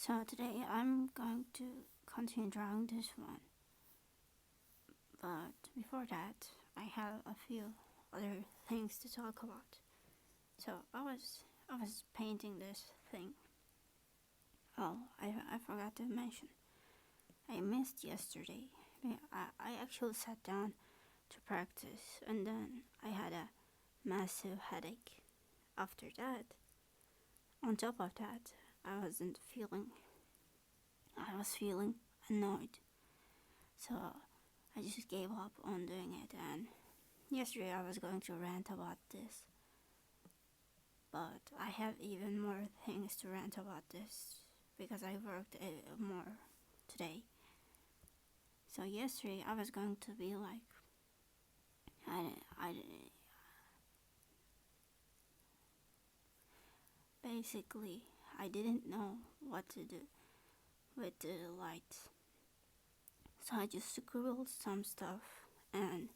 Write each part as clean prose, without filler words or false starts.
So today I'm going to continue drawing this one, but before that I have a few other things to talk about. So I was painting this thing. Oh, I forgot to mention. I missed yesterday. I actually sat down to practice and then I had a massive headache. After that, on top of that, I was feeling annoyed. So I just gave up on doing it, and yesterday I was going to rant about this, but I have even more things to rant about this because I worked more today. So yesterday I was going to be like, I basically I didn't know what to do with the light, so I just scribbled some stuff, and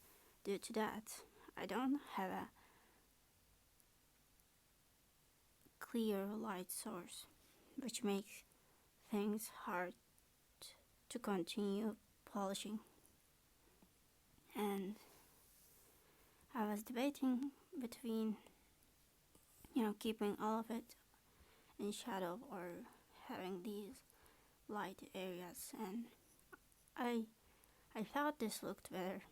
due to that, I don't have a clear light source, which makes things hard to continue polishing. And I was debating between, keeping all of it in shadow or having these light areas, and I I thought this looked better.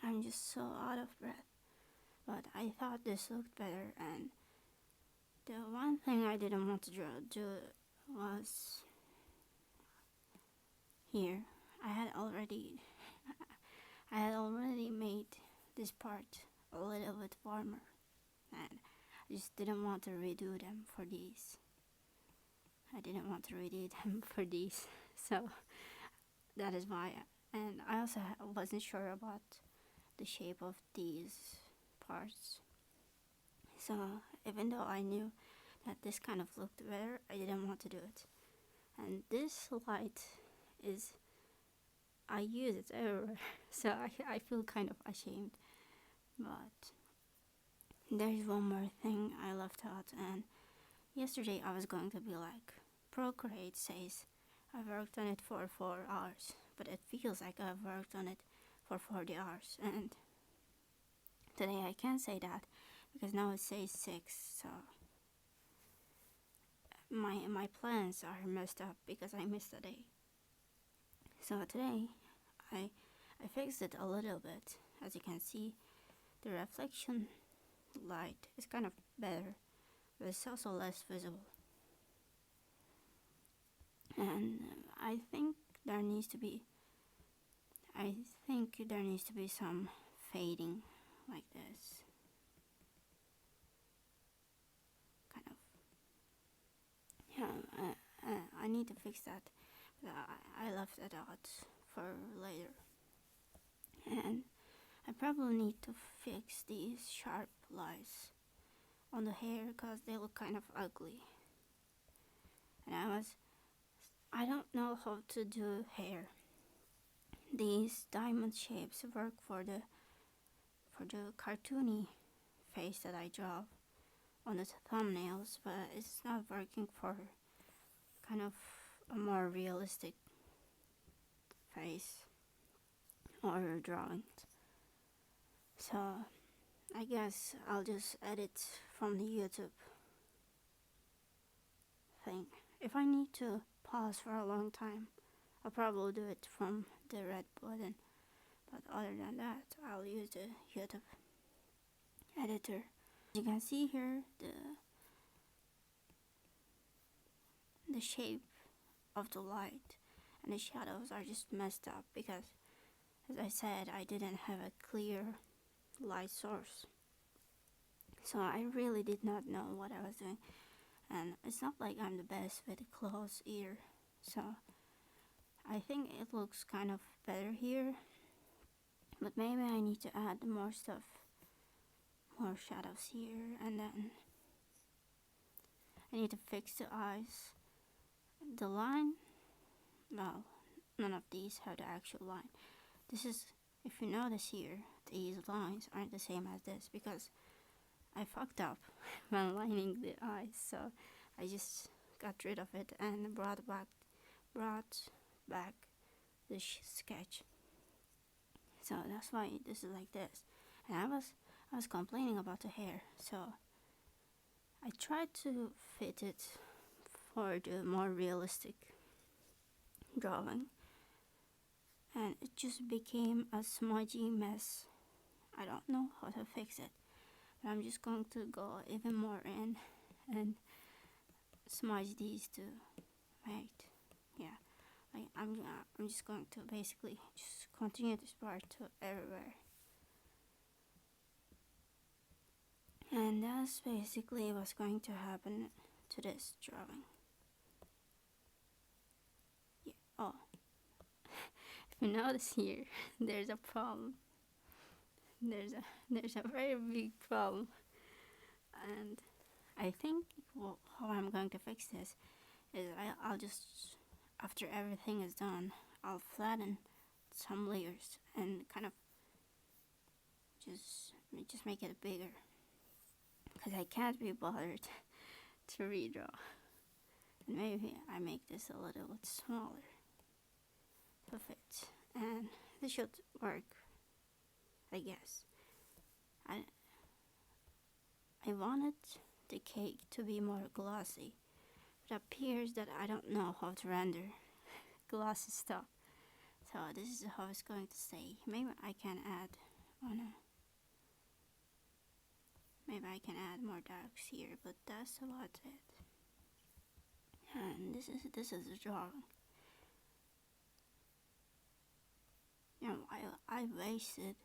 I'm just so out of breath, but I thought this looked better, and the one thing I didn't want to do was here. I had already I had already made this part a little bit warmer, and I just didn't want to redo them for these. I didn't want to redo them for these, so that is why. And I also wasn't sure about the shape of these parts. So even though I knew that this kind of looked better, I didn't want to do it. And this light is, I use it everywhere, so I feel kind of ashamed. But there's one more thing I left out, and yesterday I was going to be like, Procreate says I worked on it for 4 hours, but it feels like I've worked on it for 40 hours, and today I can't say that because now it says 6, so my plans are messed up because I missed a day. So today I fixed it a little bit. As you can see, the reflection light is kind of better, but it's also less visible. And I think there needs to be some fading like this. Kind of. Yeah, I need to fix that. But I left it out for later. And I probably need to fix these sharp lines on the hair because they look kind of ugly. And I don't know how to do hair. These diamond shapes work for the cartoony face that I draw on the thumbnails, but it's not working for kind of a more realistic face or drawing. So I guess I'll just edit from the YouTube thing. If I need to pause for a long time, I'll probably do it from the red button. But other than that, I'll use the YouTube editor. As you can see here, the shape of the light and the shadows are just messed up because, as I said, I didn't have a clear light source. So I really did not know what I was doing. And it's not like I'm the best with clothes either. So I think it looks kind of better here. But maybe I need to add more stuff. More shadows here, and then I need to fix the eyes. The line, well, none of these have the actual line. This is, if you notice here, these lines aren't the same as this because I fucked up when lining the eyes, so I just got rid of it and brought back the sketch. So that's why this is like this. And I was complaining about the hair, so I tried to fit it for the more realistic drawing, and it just became a smudgy mess. I don't know how to fix it, but I'm just going to go even more in and smudge these two, right? Yeah, like I'm just going to basically just continue this part to everywhere, and that's basically what's going to happen to this drawing. Yeah. Oh, if you notice here, there's a problem. There's a very big problem, and I think how I'm going to fix this is I'll just, after everything is done, I'll flatten some layers and kind of just make it bigger, because I can't be bothered to redraw. And maybe I make this a little bit smaller to fit, and this should work, I guess. I wanted the cake to be more glossy. It appears that I don't know how to render glossy stuff. So this is how it's going to stay. Maybe I can add, oh no. Maybe I can add more darks here, but that's about it. And this is the drawing. You know, I wasted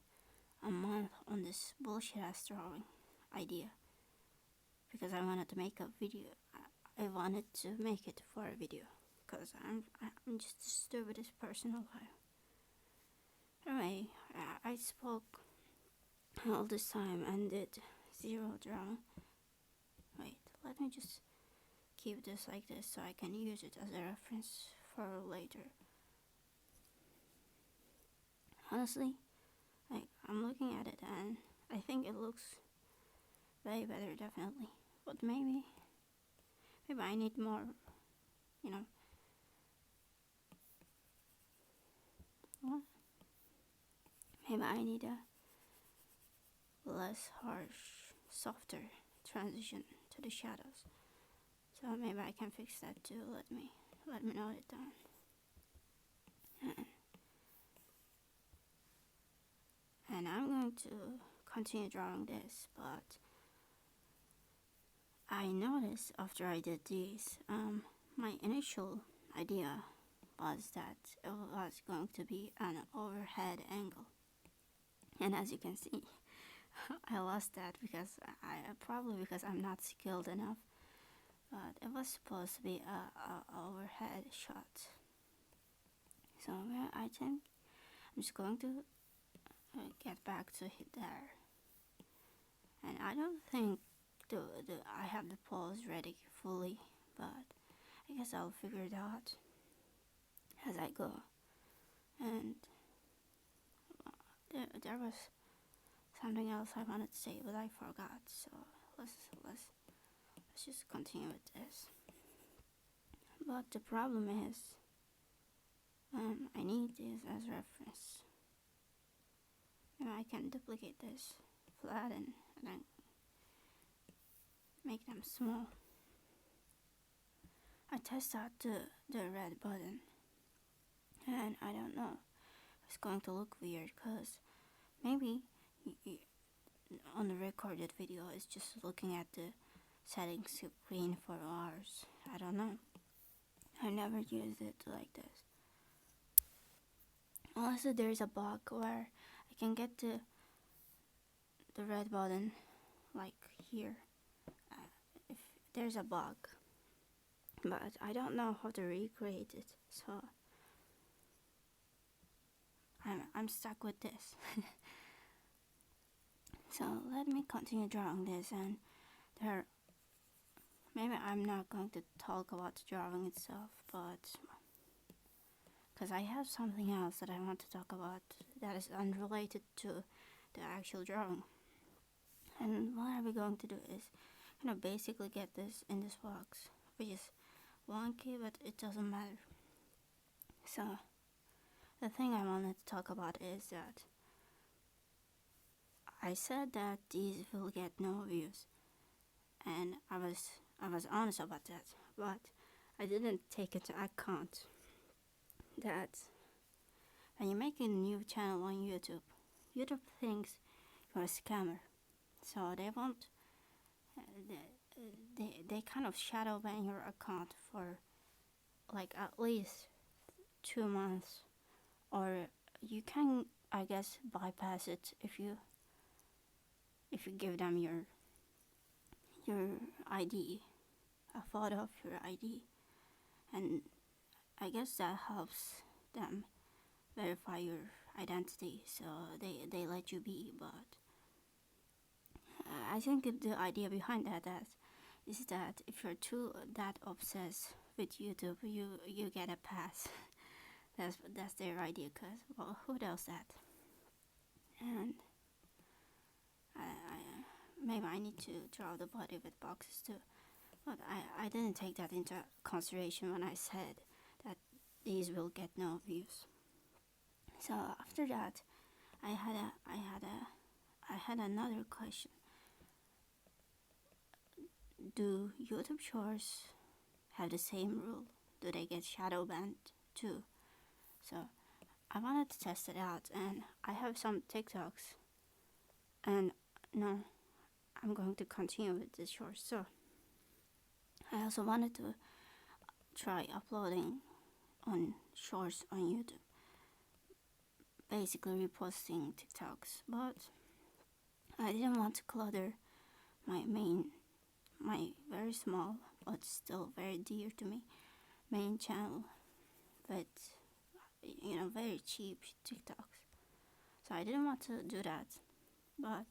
a month on this bullshit ass drawing idea because I wanted to make a video. I wanted to make it for a video because I'm just the stupidest person alive. Anyway, I spoke all this time and did zero drawing. Wait, let me just keep this like this so I can use it as a reference for later. Honestly, like, I'm looking at it and I think it looks way better, definitely. But maybe I need more, you know. What? Maybe I need a less harsh, softer transition to the shadows. So maybe I can fix that too. Let me know it down. And I'm going to continue drawing this, but I noticed after I did these, my initial idea was that it was going to be an overhead angle, and as you can see, I lost that because because I'm not skilled enough. But it was supposed to be a overhead shot. So I think I'm just going to get back to it there. And I don't think I have the pose ready fully, but I guess I'll figure it out as I go. And there was something else I wanted to say, but I forgot. So let's just continue with this. But the problem is, I need this as reference. And I can duplicate this, flatten, and then make them small. I test out the red button, and I don't know, it's going to look weird because maybe on the recorded video it's just looking at the settings screen for hours. I don't know. I never used it like this. Also, there's a bug where I can get the red button like here. If there's a bug, but I don't know how to recreate it, so I'm stuck with this. So let me continue drawing this, and maybe I'm not going to talk about the drawing itself, but because I have something else that I want to talk about that is unrelated to the actual drawing. And what are we going to do is basically get this in this box, which is wonky, but it doesn't matter. So the thing I wanted to talk about is that I said that these will get no views, and I was honest about that, but I didn't take into account that when you make a new channel on YouTube thinks you're a scammer, so they won't. They kind of shadow ban your account for like at least 2 months, or you can, I guess, bypass it if you give them your ID, a photo of your ID, and I guess that helps them verify your identity, so they let you be. But I think the idea behind that is that if you're too that obsessed with YouTube, you get a pass. That's their idea, cause well, who does that? And maybe I need to draw the body with boxes too. But I didn't take that into consideration when I said that these will get no views. So after that, I had another question. Do YouTube Shorts have the same rule? Do they get shadow banned too? So I wanted to test it out, and I have some TikToks, and no, I'm going to continue with the shorts. So I also wanted to try uploading on shorts on YouTube, basically reposting TikToks, but I didn't want to clutter my very small but still very dear to me main channel with very cheap TikToks. So I didn't want to do that, but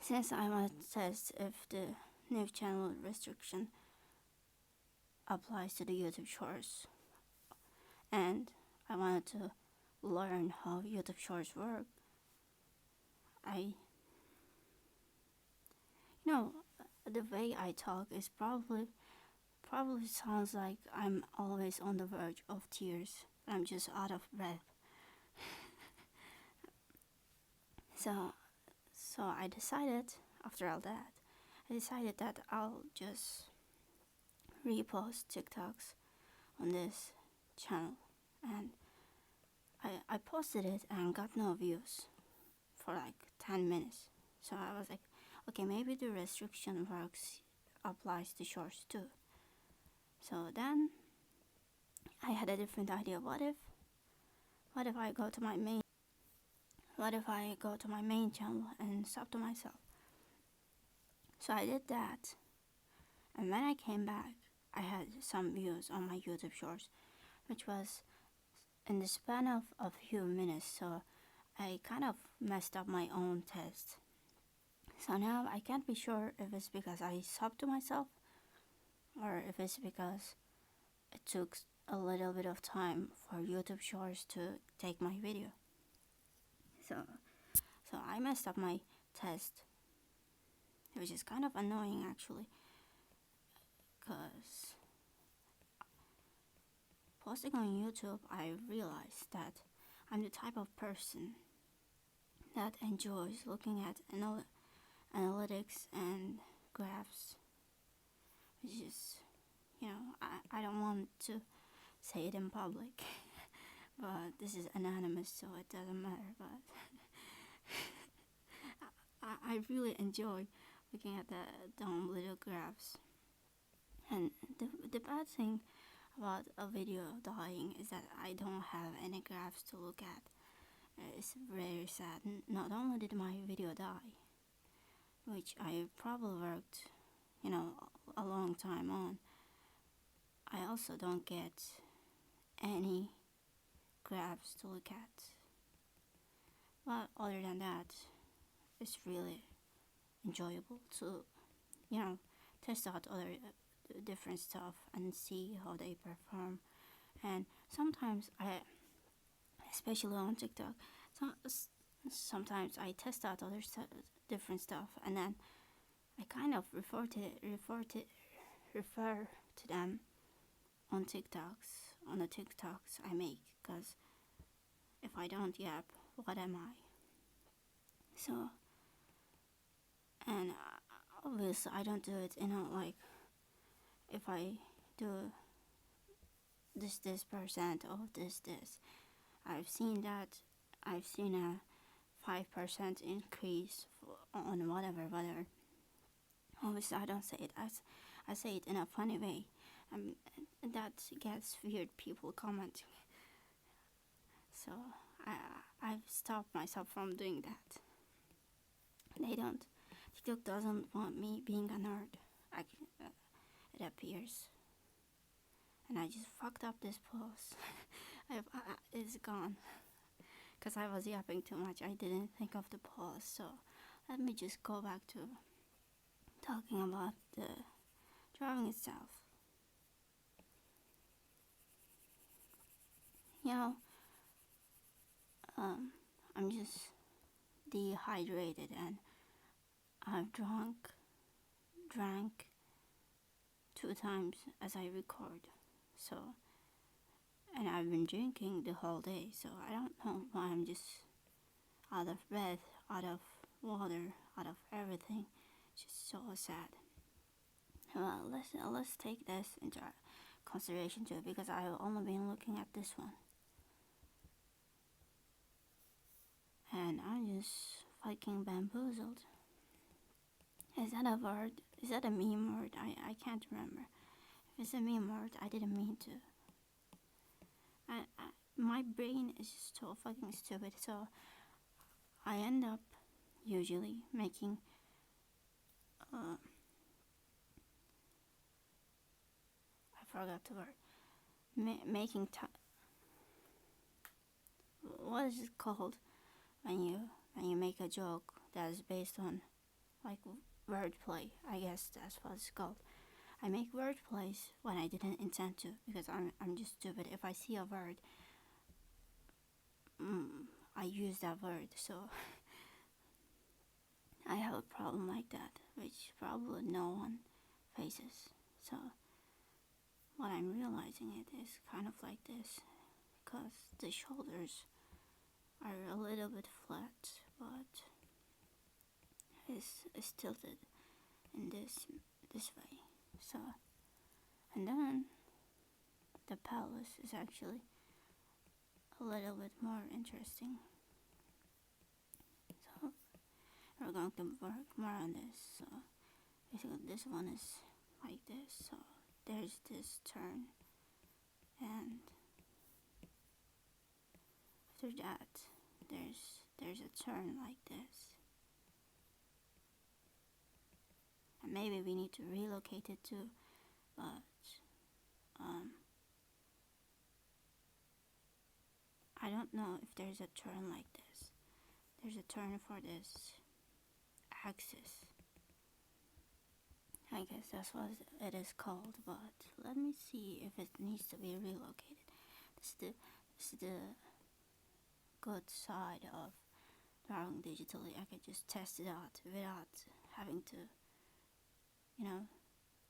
since I want to test if the new channel restriction applies to the YouTube Shorts, and I wanted to learn how YouTube Shorts work, the way I talk is probably sounds like I'm always on the verge of tears. I'm just out of breath. So I decided, after all that, that I'll just repost TikToks on this channel, and I posted it and got no views for like 10 minutes. So I was like, okay, maybe the restriction applies to shorts too. So then I had a different idea. What if I go to my main channel and sub to myself? So I did that, and when I came back, I had some views on my YouTube Shorts, which was in the span of a few minutes. So I kind of messed up my own test. So now I can't be sure if it's because I subbed to myself, or if it's because it took a little bit of time for YouTube Shorts to take my video. So I messed up my test, which is kind of annoying actually, because posting on YouTube, I realized that I'm the type of person that enjoys looking at analytics and graphs, which is, I don't want to say it in public, but this is anonymous, so it doesn't matter. But I really enjoy looking at the dumb little graphs. And the bad thing about a video dying is that I don't have any graphs to look at. It's very sad. Not only did my video die, which I probably worked, a long time on, I also don't get any graphs to look at. But other than that, it's really enjoyable to, test out other different stuff and see how they perform. And sometimes especially on TikTok, sometimes I test out other different stuff, and then I kind of refer to them on the TikToks I make, because if I don't yap, what am I? So, and obviously I don't do it, like, if I do this percent of this, I've seen a 5% increase on whatever. Obviously, I don't say it as I say it in a funny way. That gets weird people commenting. So I've stopped myself from doing that. They don't. TikTok doesn't want me being a nerd. It appears. And I just fucked up this post. It's gone. Because I was yapping too much. I didn't think of the pause. So let me just go back to talking about the drawing itself. I'm just dehydrated and I've drank 2 times as I record. So, and I've been drinking the whole day. So I don't know why I'm just out of breath, out of water, out of everything. It's just so sad. Well, let's take this into consideration too, because I've only been looking at this one. And I'm just fucking bamboozled. Is that a word? Is that a meme word? I can't remember. If it's a meme word, I didn't mean to. My brain is just so fucking stupid, so I end up usually making I forgot the word. Making what is it called when you make a joke that is based on like wordplay? I guess that's what it's called. I make word plays when I didn't intend to, because I'm just stupid. If I see a word, I use that word. So I have a problem like that, which probably no one faces. So what I'm realizing it is kind of like this, because the shoulders are a little bit flat, but it's tilted in this way. So, and then the pelvis is actually a little bit more interesting. So we're going to work more on this. So basically this one is like this. So there's this turn, and after that there's a turn like this. And maybe we need to relocate it too, but I don't know if there's a turn like this. There's a turn for this axis. I guess that's what it is called, but let me see if it needs to be relocated. This is the good side of drawing digitally. I could just test it out without having to,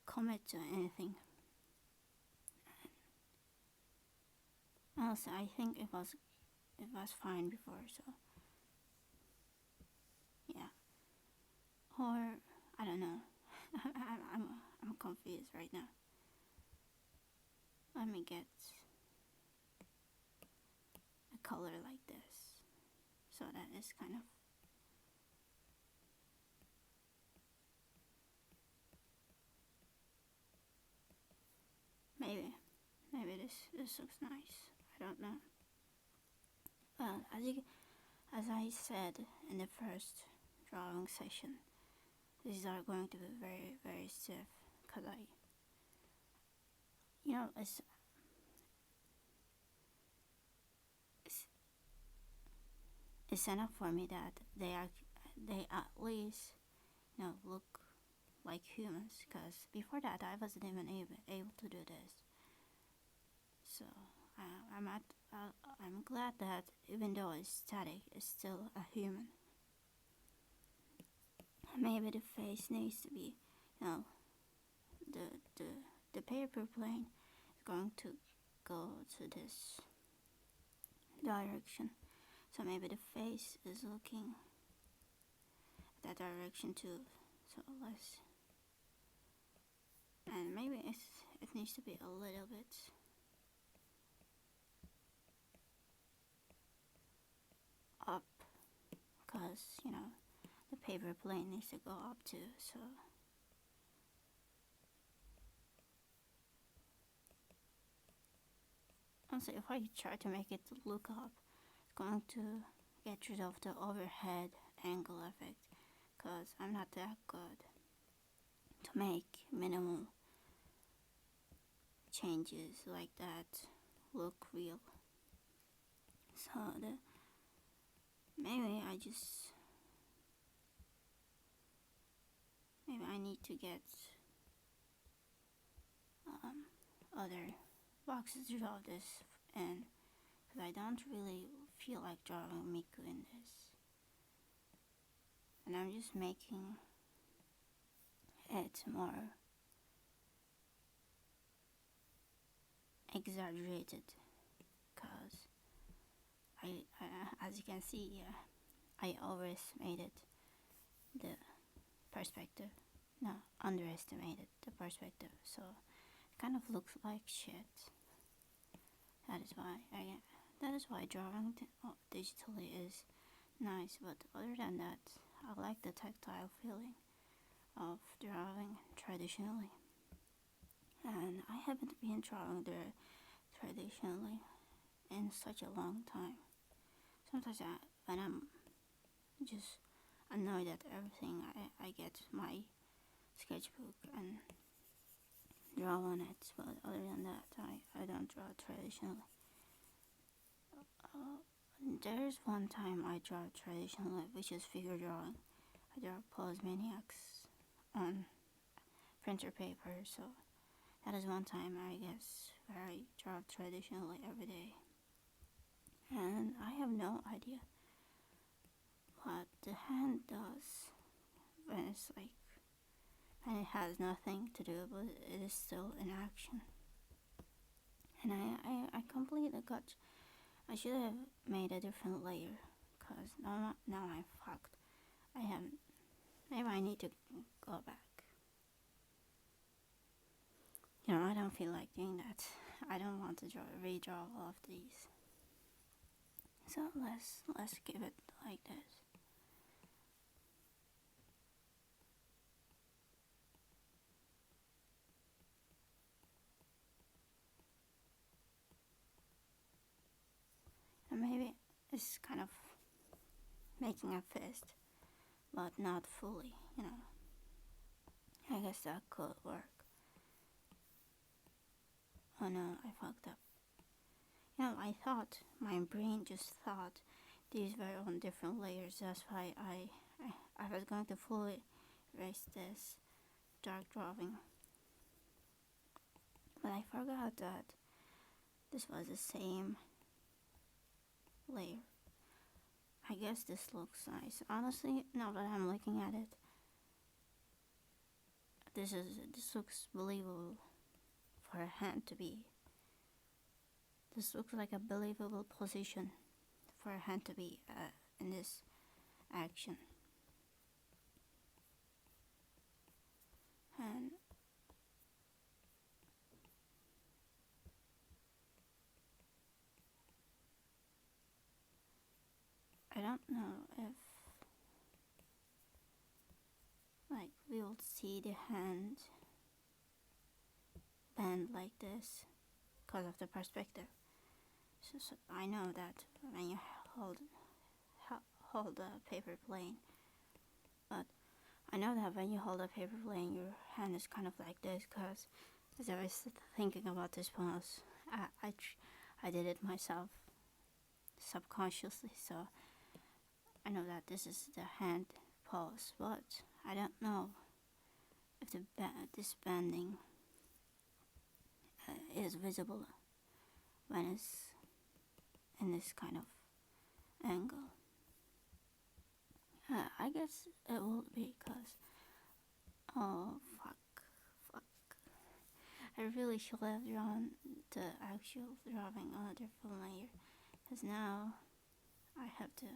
commit to anything. Also, I think it was fine before, so yeah. Or I don't know. I'm confused right now. Let me get a color like this, so that is kind of maybe this looks nice. I don't know. Well, as I said in the first drawing session, these are going to be very, very stiff, because it's enough for me that they at least look like humans, because before that I wasn't even able to do this. So I'm glad that even though it's static, it's still a human. Maybe the face needs to be, the the paper plane is going to go to this direction. So maybe the face is looking that direction too. So let's, and maybe it needs to be a little bit up, because the paper plane needs to go up too. So also, if I try to make it look up, it's going to get rid of the overhead angle effect, because I'm not that good to make minimal changes like that look real. So maybe I need to get other boxes to draw this in, because I don't really feel like drawing Miku in this, and I'm just making it more exaggerated, because as you can see, I overestimated the perspective. No, underestimated the perspective, so it kind of looks like shit. That is why drawing digitally is nice, but other than that, I like the tactile feeling of drawing traditionally. And I haven't been drawing traditionally in such a long time. Sometimes when I'm just annoyed at everything, I get my sketchbook and draw on it, but other than that, I don't draw traditionally. There's one time I draw traditionally, which is figure drawing. I draw Pose Maniacs on printer paper, so that is one time, I guess, where I draw traditionally every day. And I have no idea what the hand does when it's like, and it has nothing to do, but it is still in action. And I completely got, I should have made a different layer, because now I'm fucked. Maybe I need to go back. I don't feel like doing that. I don't want to redraw all of these. So let's give it like this. And maybe it's kind of making a fist, but not fully, I guess that could work. Oh no, I fucked up. I thought, my brain just thought these were on different layers. That's why I was going to fully erase this dark drawing. But I forgot that this was the same layer. I guess this looks nice. Honestly, now that I'm looking at it, this looks believable for a hand to be. This looks like a believable position for a hand to be in this action. And I don't know if we will see the hand bend like this because of the perspective. So I know that when you hold a paper plane, but I know that when you hold a paper plane, your hand is kind of like this, because as I was thinking about this pose, I did it myself subconsciously, so I know that this is the hand pose, but I don't know if this bending is visible when it's in this kind of angle. I guess it will be, because oh fuck, I really should have drawn the actual drawing on a different layer, because now I have to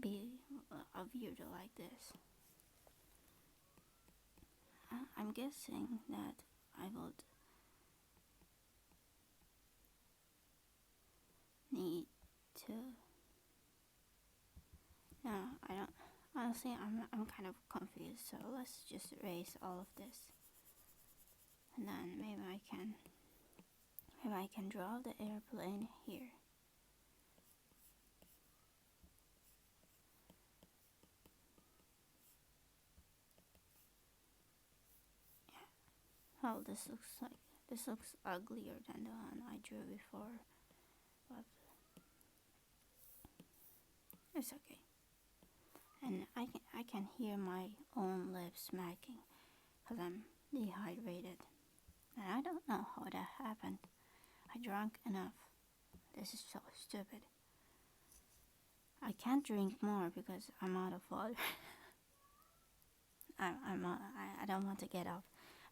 be a weirdo like this. I'm guessing that I would need to. No, I don't. Honestly, I'm kind of confused. So let's just erase all of this, and then maybe I can draw the airplane here. Oh, this looks uglier than the one I drew before, but it's okay. And I can hear my own lips smacking because I'm dehydrated, and I don't know how that happened. I drank enough. This is so stupid. I can't drink more because I'm out of water. I don't want to get up.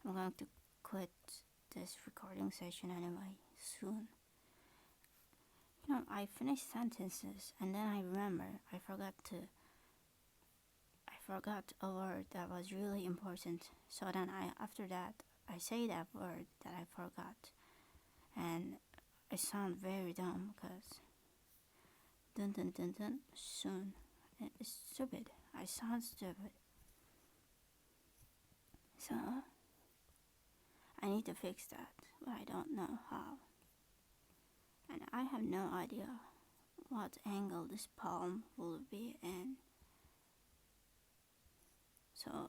I'm going to quit this recording session anyway soon. You know, I finish sentences and then I remember I forgot a word that was really important. So then after that I say that word that I forgot, and I sound very dumb because dun dun dun dun soon. It's stupid. I sound stupid. So I need to fix that, but I don't know how. And I have no idea what angle this palm will be in. So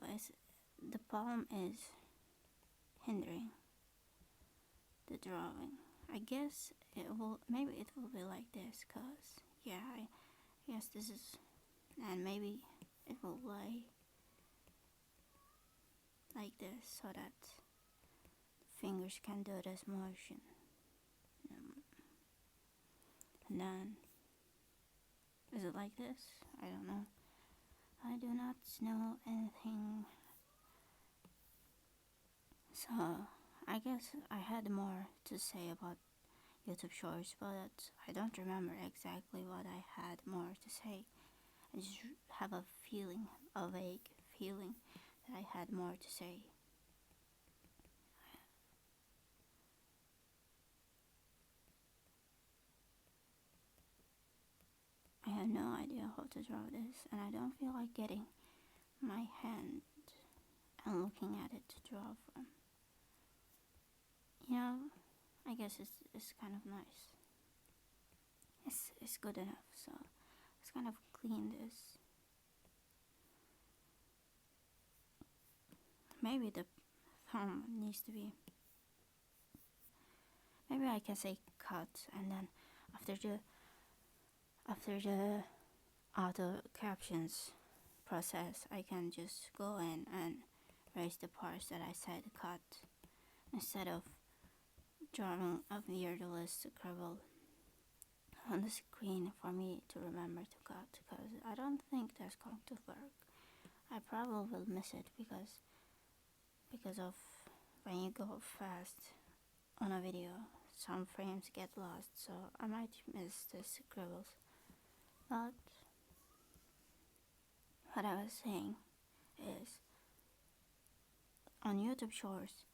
the palm is hindering the drawing. I guess maybe it will be like this, cause yeah, I guess this is, and maybe it will lay like this so that fingers can do this motion. And then, is it like this? I don't know. I do not know anything. So, I guess I had more to say about YouTube Shorts, but I don't remember exactly what I had more to say. I just have a vague feeling that I had more to say. I have no idea how to draw this, and I don't feel like getting my hand and looking at it to draw from. You know, I guess it's kind of nice. It's good enough, so let's kind of clean this. Maybe the thumb needs to be. Maybe I can say cut, and then after the auto captions process, I can just go in and erase the parts that I said cut, instead of drawing a weirdless scribble on the screen for me to remember to cut, because I don't think that's going to work. I probably will miss it because of when you go fast on a video, some frames get lost, so I might miss the scribbles. But what I was saying is, on YouTube Shorts,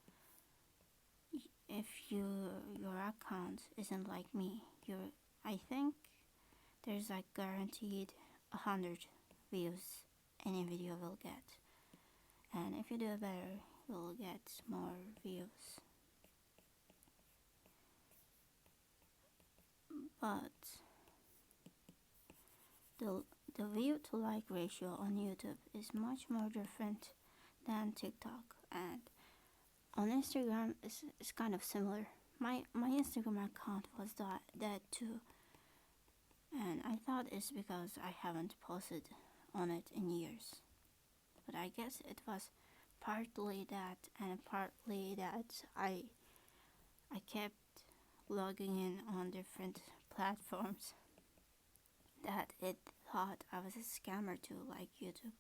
if your account isn't like me, I think there's like guaranteed 100 views any video will get, and if you do better, you'll get more views. But the view to like ratio on YouTube is much more different than TikTok, and on Instagram is kind of similar. My Instagram account was that too, and I thought it's because I haven't posted on it in years. But I guess it was partly that, and partly that I kept logging in on different platforms that it thought I was a scammer too, like YouTube.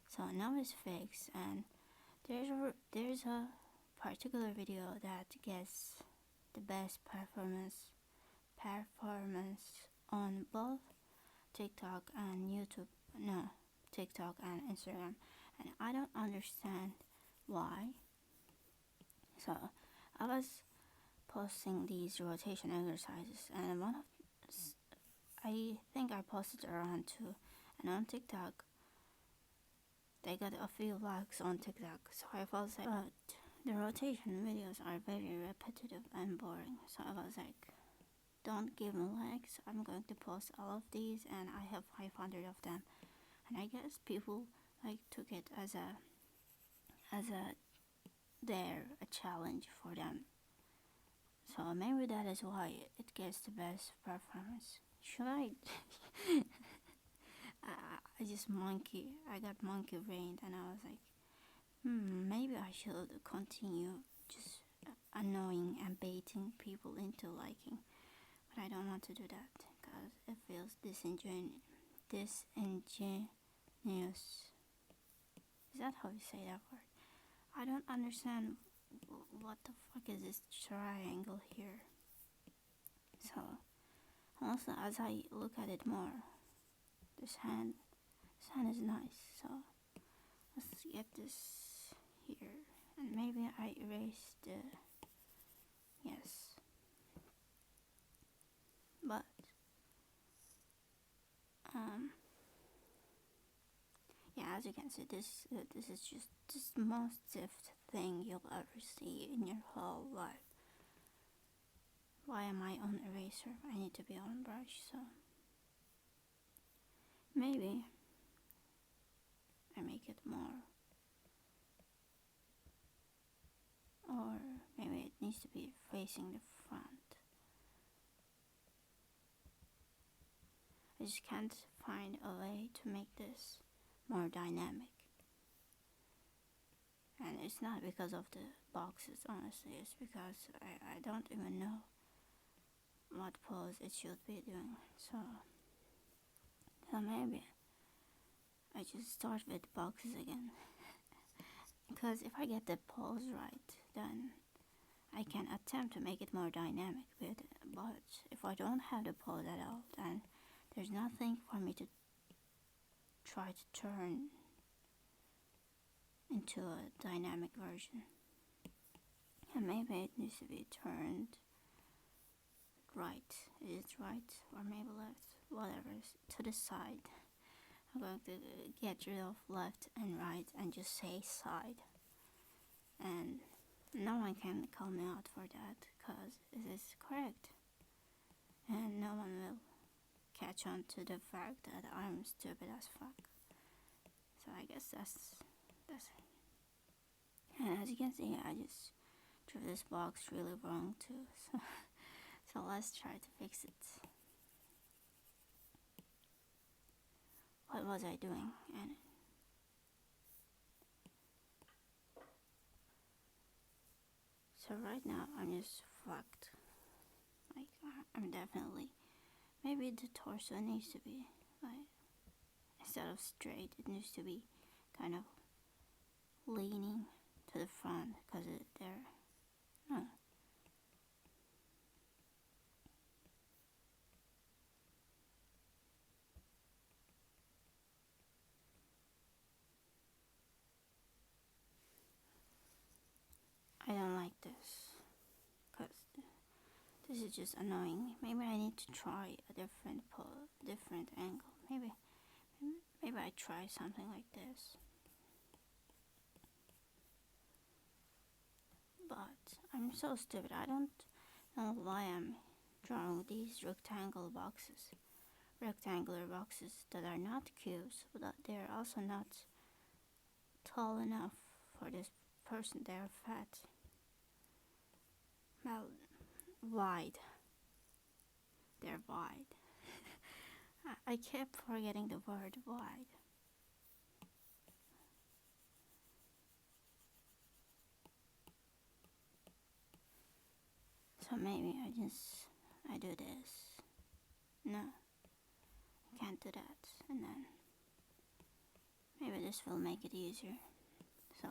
So now it's fixed, and there's a particular video that gets the best performance on both TikTok and YouTube. No, TikTok and Instagram, and I don't understand why. So I was posting these rotation exercises, and I think I posted around two, and on TikTok they got a few likes on TikTok. So I was like, but the rotation videos are very repetitive and boring. So I was like, don't give me likes. I'm going to post all of these, and I have 500 of them. And I guess people like took it as a a challenge for them. So maybe that is why it gets the best performance. Should I? I just I got monkey brain, and I was like, maybe I should continue just annoying and baiting people into liking. But I don't want to do that because it feels disingenuous. Is that how you say that word? I don't understand what the fuck is this triangle here. So also, as I look at it more, this hand is nice. So let's get this here, and maybe I erase the yes. But yeah, as you can see, this is just the most stiff thing you'll ever see in your whole life. Why am I on eraser? I need to be on brush. So maybe I make it more, or maybe it needs to be facing the front. I just can't find a way to make this more dynamic. And it's not because of the boxes, honestly. It's because I don't even know what pose it should be doing. So maybe I just start with boxes again. Because if I get the pose right, then I can attempt to make it more dynamic. But if I don't have the pose at all, then there's nothing for me to try to turn into a dynamic version. And maybe it needs to be turned right. Is it right? Or maybe left? Whatever. To the side. I'm going to get rid of left and right and just say side. And no one can call me out for that because it is correct. And no one will catch on to the fact that I'm stupid as fuck. So I guess that's it. And as you can see, I just drew this box really wrong too. So let's try to fix it. What was I doing? And so right now I'm just fucked. Like I'm definitely. Maybe the torso needs to be like, instead of straight, it needs to be kind of leaning to the front because there. I don't like this because this is just annoying. Maybe I need to try a different angle. Maybe I try something like this. But I'm so stupid. I don't know why I'm drawing these rectangular boxes that are not cubes, but they're also not tall enough for this person. They're fat. Well, wide. They're wide. I kept forgetting the word wide. So maybe I do this. No, I can't do that. And then maybe this will make it easier. So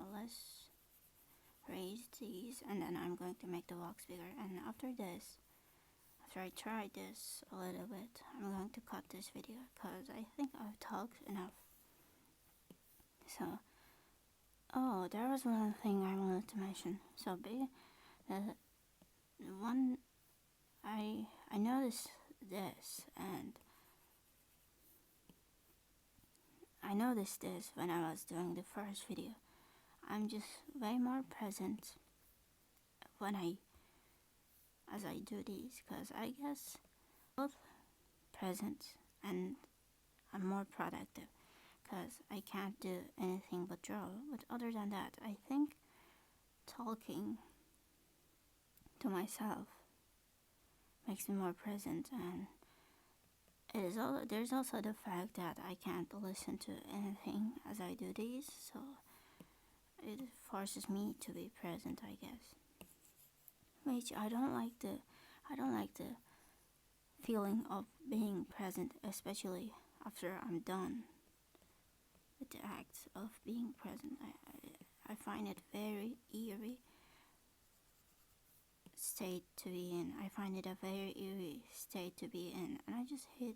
raise these, and then I'm going to make the box bigger. And after I try this a little bit, I'm going to cut this video because I think I've talked enough. So, oh, there was one thing I wanted to mention. So, one I noticed this, and I noticed this when I was doing the first video. I'm just way more present as I do these, because I guess both present and I'm more productive because I can't do anything but draw. But other than that, I think talking to myself makes me more present, and there's also the fact that I can't listen to anything as I do these, so it forces me to be present, I guess. Which I don't like the feeling of being present, especially after I'm done with the act of being present. I find it very eerie state to be in. I find it a very eerie state to be in, and I just hit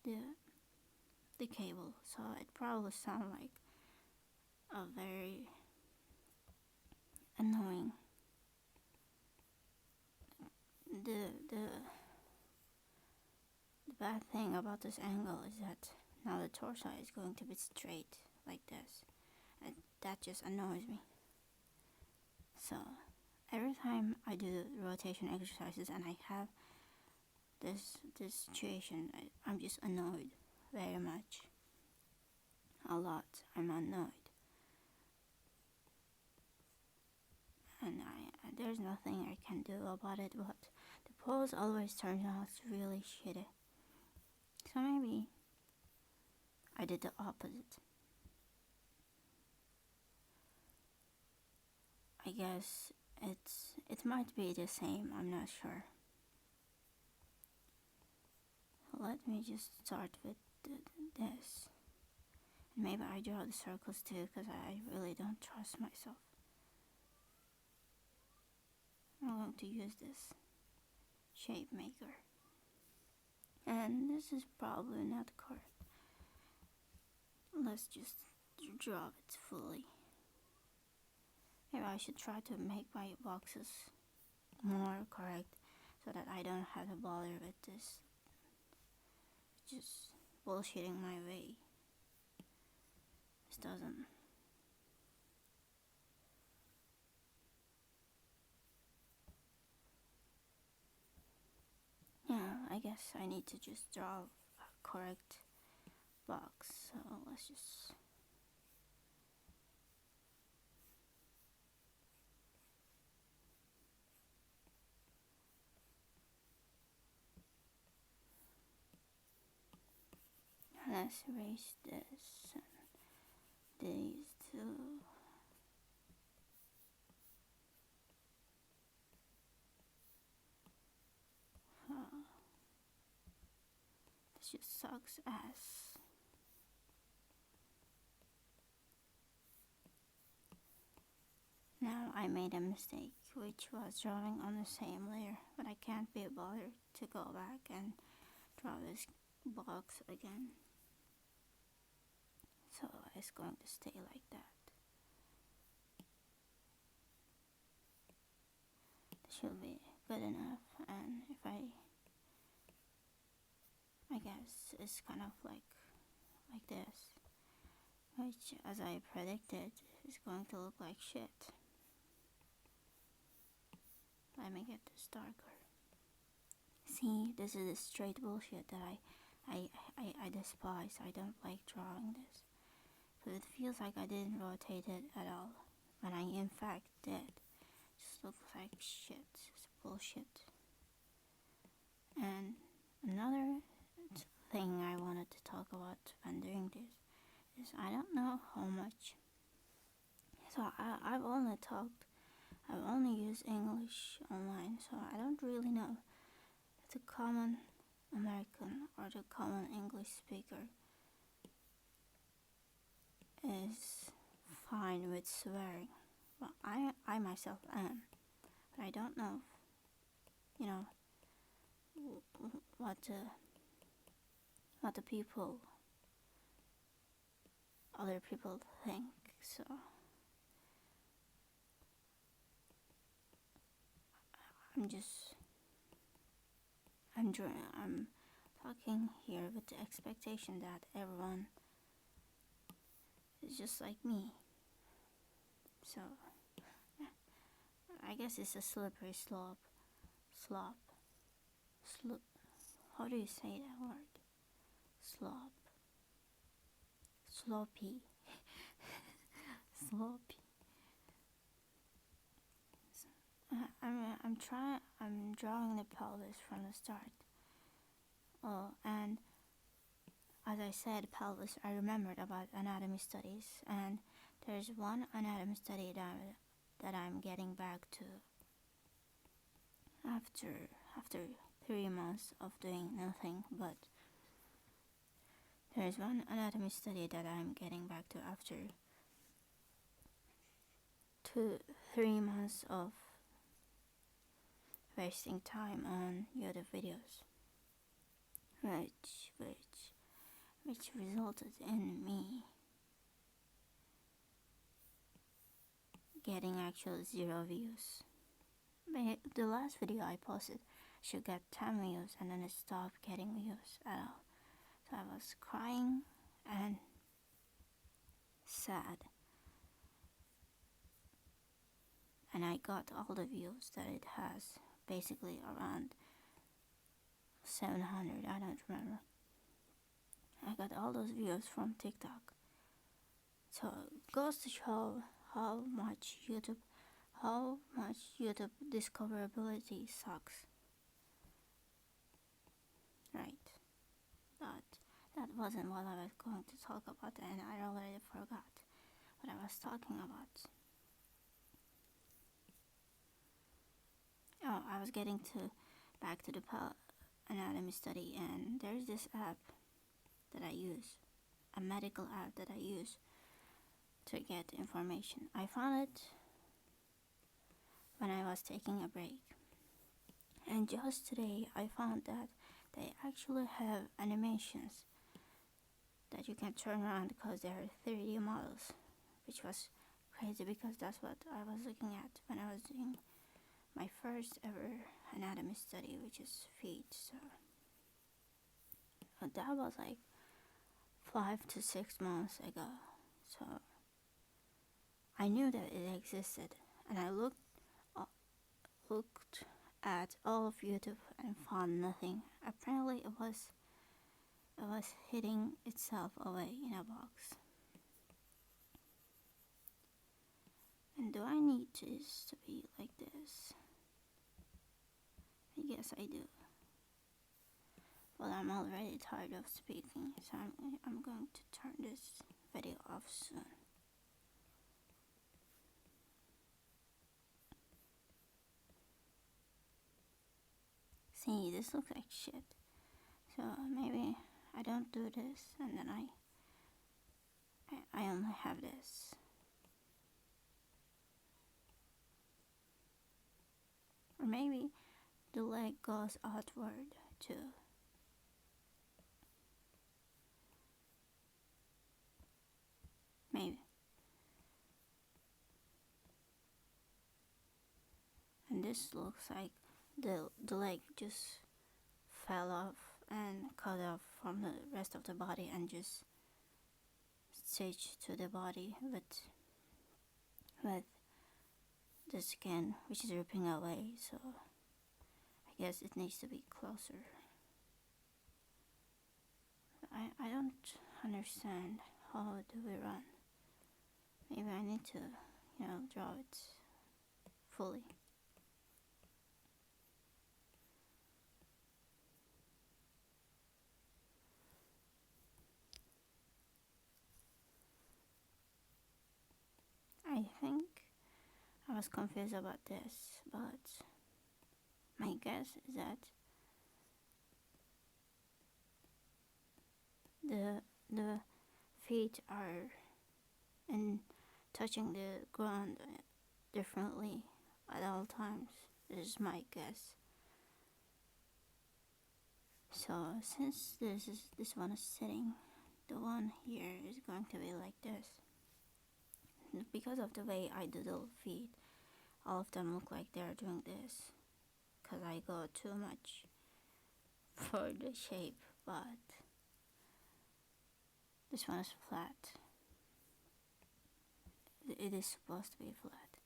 the cable, so it probably sounds like a very annoying. The bad thing about this angle is that now the torso is going to be straight like this, and that just annoys me. So every time I do rotation exercises and I have this situation, I'm just annoyed very much. A lot. I'm annoyed. And there's nothing I can do about it, but the pose always turns out really shitty. So maybe I did the opposite. I guess it might be the same, I'm not sure. Let me just start with this. And maybe I draw the circles too, because I really don't trust myself. I'm going to use this shape maker. And this is probably not correct. Let's just draw it fully. Maybe I should try to make my boxes more correct so that I don't have to bother with this just bullshitting my way. This doesn't. Yeah, I guess I need to just draw a correct box. So let's just. Let's erase this and these two. This just sucks ass. Now I made a mistake, which was drawing on the same layer, but I can't be bothered to go back and draw this box again. So it's going to stay like that. This should be good enough, and if I guess it's kind of like this, which as I predicted is going to look like shit. Let me get this darker. See, this is the straight bullshit that I despise. I don't like drawing this. But it feels like I didn't rotate it at all, when I in fact did. It just looks like shit. It's bullshit. And another thing I wanted to talk about when doing this is I don't know how much. So I've only used English online, so I don't really know if the common American or the common English speaker is fine with swearing Well, I myself am, but I don't know, you know, what the people, other people think. So I'm just, I'm talking here with the expectation that everyone is just like me. So I guess it's a slippery slope. Slop. Slop. How do you say that word? Slop. Sloppy. Sloppy. I'm drawing the pelvis from the start. Oh, and as I said, pelvis, I remembered about anatomy studies, and there's one anatomy study that I'm getting back to after 3 months of doing nothing. But there's one anatomy study that I'm getting back to after 3 months of wasting time on YouTube videos, which resulted in me getting actual 0 views. The last video I posted should get 10 views, and then it stopped getting views at all. So I was crying and sad, and I got all the views that it has, basically around 700, I don't remember. I got all those views from TikTok. So it goes to show how much YouTube discoverability sucks. Right. But that wasn't what I was going to talk about, and I already forgot what I was talking about. Oh, I was getting back to the anatomy study, and there's this app that I use, a medical app that I use to get information. I found it when I was taking a break, and just today I found that they actually have animations that you can turn around because they are 3D models, which was crazy because that's what I was looking at when I was doing my first ever anatomy study, which is feet. So that was like 5 to 6 months ago. So I knew that it existed, and I looked at all of YouTube and found nothing. Apparently it was hiding itself away in a box. And do I need this to be like this? I guess I do. Well, I'm already tired of speaking, so I'm going to turn this video off soon. See, this looks like shit. So maybe I don't do this, and then I only have this. Or maybe the leg goes outward too. Maybe. And this looks like the leg just fell off and cut off from the rest of the body and just stitched to the body with the skin, which is ripping away. So I guess it needs to be closer. I don't understand how do we run. Maybe I need to, draw it fully. I think I was confused about this, but my guess is that the feet are touching the ground differently at all times. This is my guess. So since this one is sitting, the one here is going to be like this. Because of the way I do the feet, all of them look like they're doing this. Cause I go too much for the shape, but this one is flat. It is supposed to be flat.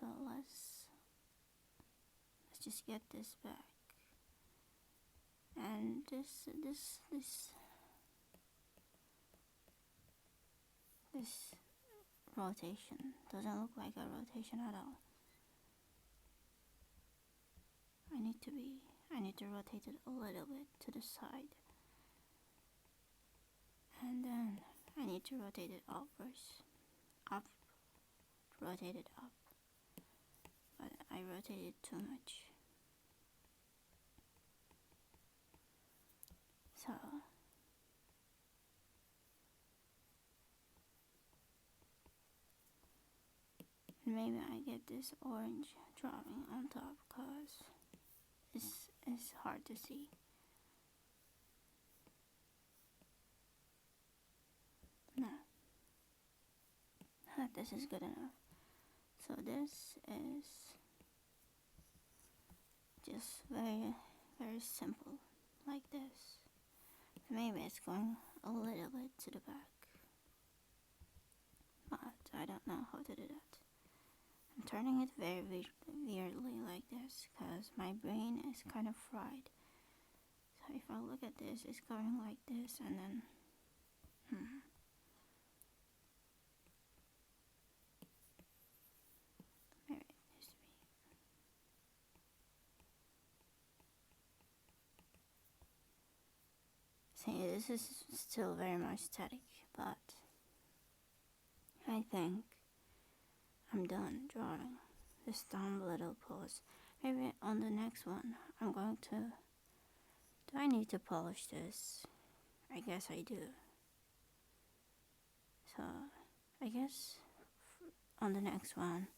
So let's just get this back. And this rotation doesn't look like a rotation at all. I need to rotate it a little bit to the side. And then I need to rotate it upwards. Up. Rotate it up. But I rotated too much. So maybe I get this orange dropping on top because it's hard to see. No. This is good enough. So this is just very, very simple, like this. Maybe it's going a little bit to the back, but I don't know how to do that. I'm turning it very weirdly like this because my brain is kind of fried. So if I look at this, it's going like this and then maybe it needs to be. See, this is still very much static, but I think I'm done drawing this dumb little pose. Maybe on the next one I'm going to... Do I need to polish this? I guess I do. So I guess on the next one,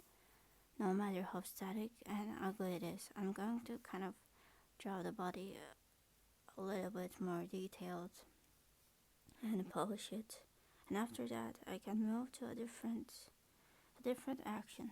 no matter how static and ugly it is, I'm going to kind of draw the body a little bit more detailed and polish it. And after that I can move to a different action.